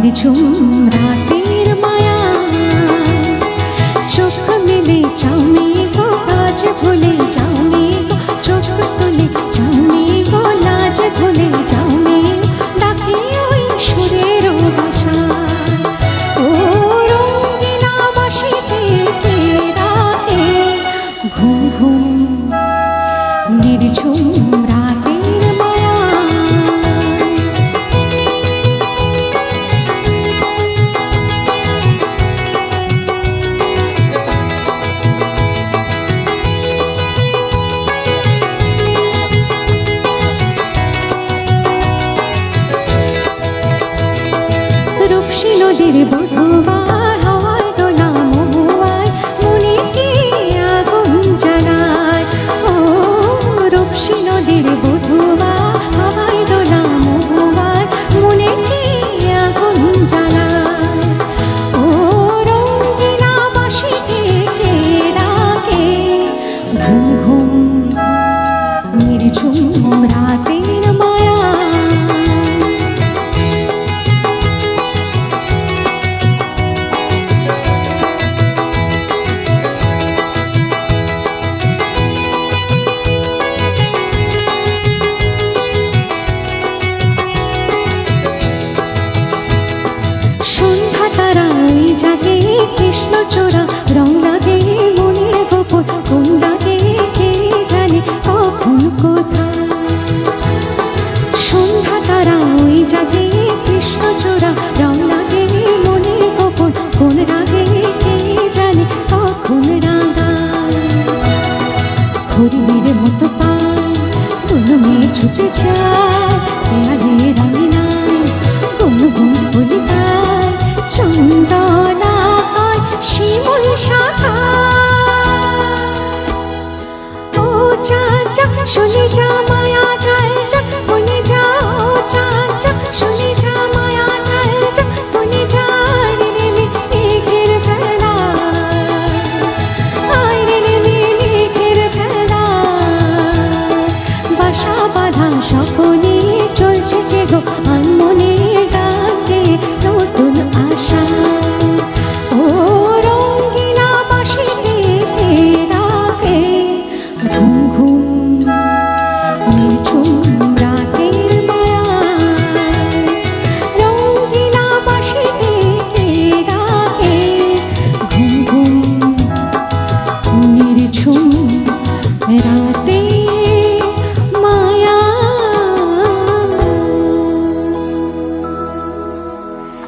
নির্ঝুম রাতের মায়া চোখ মেলে চাউনি গো কাজ ভুলে যাওনি গো চোখ তুলে চাউনি গো লাজ ভুলে যাওনি ডাকি ওই সুরের বাসা ও রঙিনা বাঁশিতে রাতে ঘুম ঘুম নির্ঝুম রাতের মায়া রূপসী নদীর বধূবার হাওয়ায় দোলা মহুয়ায় মনে কি আগুন জ্বালায় ও রূপসী নদীর বধূবার হাওয়ায় দোলা মহুয়ায় মনে কি আগুন জ্বালায় ও রঙিনা বাঁশিতে কে ডাকে ঘুম ঘুম নির্ঝুম রাতের মায়া সন্ধ্যা তারা ওই জাগে কৃষ্ণচূড়া রং লাগে মনের গোপন কোন ডাকে কে জানে কখন কোথায় সন্ধ্যা তারা ওই জাগে কৃষ্ণচূড়া রং লাগে মনের গোপন কোন রাগে কে জানে কখন রাগায় হরিণের মতো পায় কোন মেয়ে ছুটে যায় দেয়ালে রাঙে নাই কোন গুণ কলিকায় চন্দনাকায় শিমুল শাখা ও যা যা শুনে যা